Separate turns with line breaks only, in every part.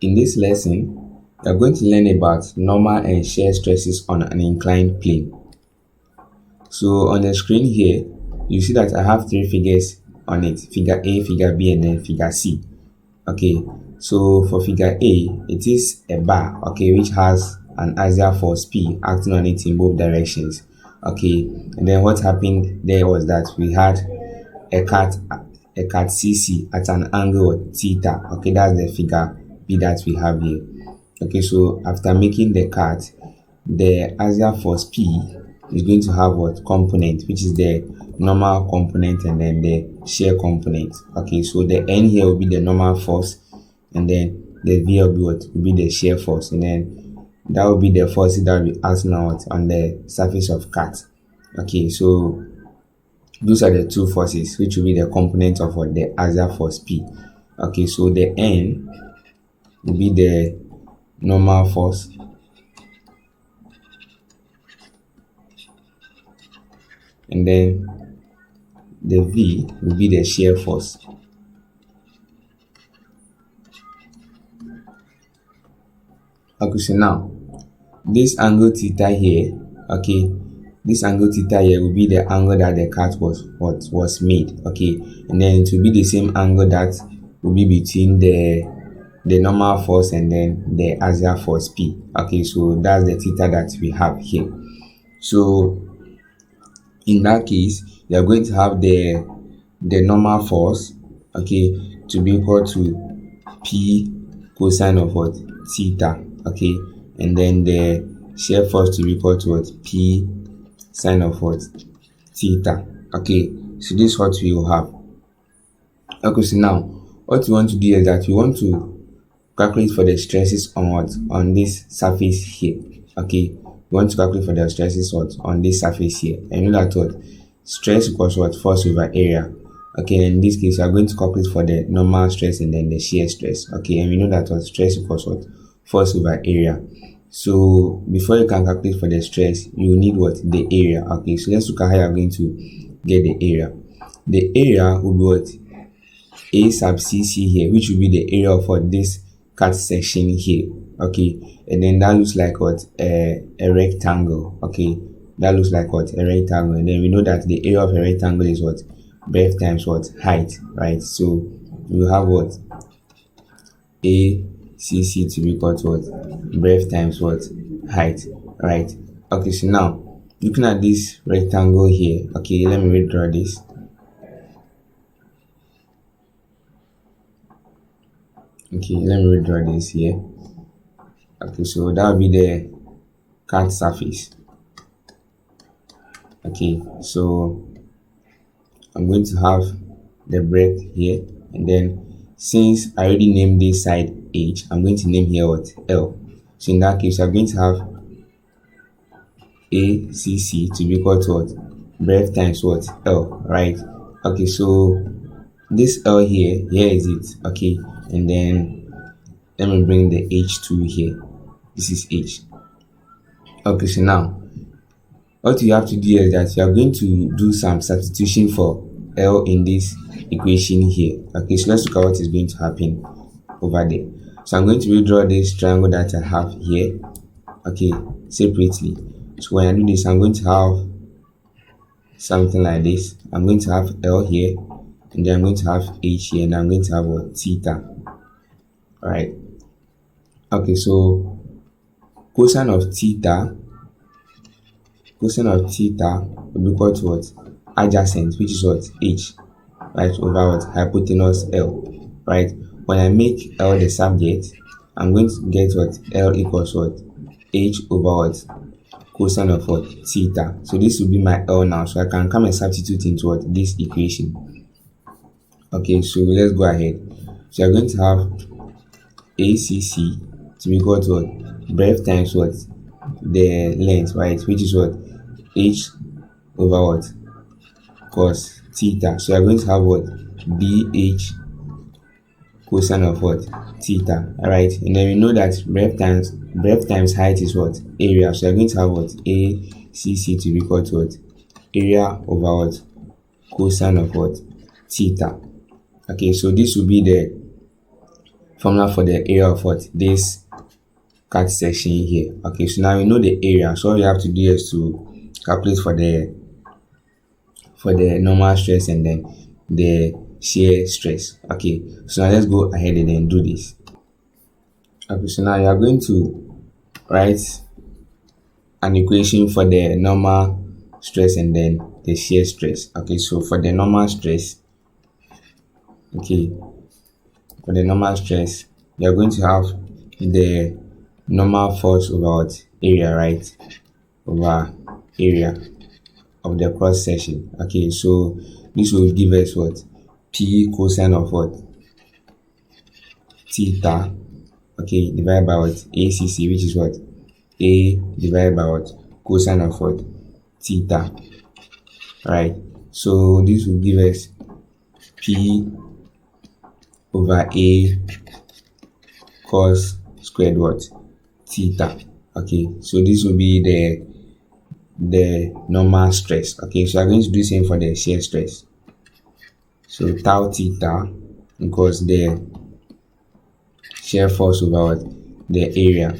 In this lesson, we are going to learn about normal and shear stresses on an inclined plane. So on the screen here, you see that I have three figures on it, figure A, figure B, and then figure C. Okay, so for figure A, it is a bar, okay, which has an axial force P acting on it in both directions. Okay, and then what happened there was that we had a cut CC at an angle theta. Okay, that's the figure B that we have here. Okay, so after making the cut, the axial force P is going to have what component, which is the normal component and then the shear component. Okay, so the N here will be the normal force, and then the V will be what will be the shear force, and then that will be the force that will be acting out on the surface of cut. Okay, so those are the two forces which will be the component of what the axial force P. Okay, so the N will be the normal force, and then the V will be the shear force. Okay, so now this angle theta here, okay, this angle theta here will be the angle that the cut was made. Okay, and then it will be the same angle that will be between the normal force and then the axial force P. Okay, so that's the theta that we have here. So in that case, we are going to have the normal force, okay, to be equal to P cosine of what theta. Okay, and then the shear force to be equal to what P sine of what theta. Okay, so this is what we will have. Okay, so now what we want to do is that we want to calculate for the stresses on what on this surface here. Okay, we want to calculate for the stresses what on this surface here, and you know that what stress equals what force over area. Okay, in this case we are going to calculate for the normal stress and then the shear stress. Okay, and we know that what stress equals what force over area. So before you can calculate for the stress, you need what the area. Okay, so let's look at how you are going to get the area. The area will be what A sub CC here, which will be the area of what this cut section here. Okay, and then that looks like what a rectangle. Okay, that looks like what a rectangle, and then we know that the area of a rectangle is what breadth times what height, right? So you have what ACC to be equal to what breadth times what height, right? Okay, so now looking at this rectangle here, okay, let me redraw this. Okay, let me redraw this here. Okay, so that will be the cut surface. Okay, so I'm going to have the breadth here, and then since I already named this side H, I'm going to name here what L. So in that case, I'm going to have ACC to be equal to what breadth times what L, right? Okay, so this L here is it. Okay, and then let me bring the H2 here. This is H. Okay, so now what you have to do is that you are going to do some substitution for L in this equation here. Okay, so let's look at what is going to happen over there. So I'm going to redraw this triangle that I have here, okay, separately. So when I do this, I'm going to have something like this. I'm going to have L here, and then I'm going to have H here, and I'm going to have what theta. All right. Okay, so cosine of theta will be equal to what adjacent, which is what H, right, over what hypotenuse L, right? When I make L the subject, I'm going to get what L equals what H over what cosine of what theta. So this will be my L now, so I can come and substitute into what this equation. Okay, so let's go ahead. So you're going to have ACC to be equal to what breadth times what the length, right, which is what H over what cos theta. So you're going to have what BH cosine of what theta. All right, and then we know that breadth times height is what area. So you're going to have what ACC to be equal to what area over what cosine of what theta. Okay, so this will be the formula for the area of what this cut section here. Okay, so now we know the area, so all you have to do is to calculate for the normal stress and then the shear stress. Okay, so now let's go ahead and then do this. Okay, so now you are going to write an equation for the normal stress and then the shear stress. Okay, so for the normal stress, okay, for the normal stress, you are going to have the normal force over area, right? Over area of the cross section. Okay, so this will give us what? P cosine of what? Theta. Okay, divided by what? ACC, which is what? A divided by what? Cosine of what? Theta. Right. So this will give us P over A cos squared what? Theta. Okay, so this will be the normal stress. Okay, so I'm going to do the same for the shear stress. So tau theta equals the shear force over what? The area.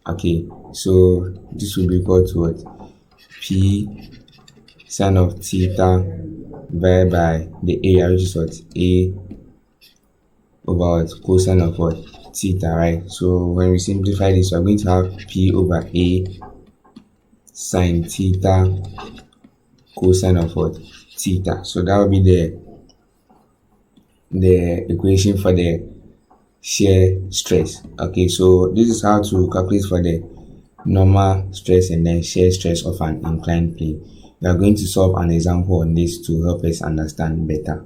Okay, so this will be equal to what? P sine of theta divided by the area, which is what? A over what? Cosine of what? Theta, right? So when we simplify this, we're going to have P over A sine theta cosine of what? Theta. So that will be the equation for the shear stress. Okay, so this is how to calculate for the normal stress and then shear stress of an inclined plane. We are going to solve an example on this to help us understand better.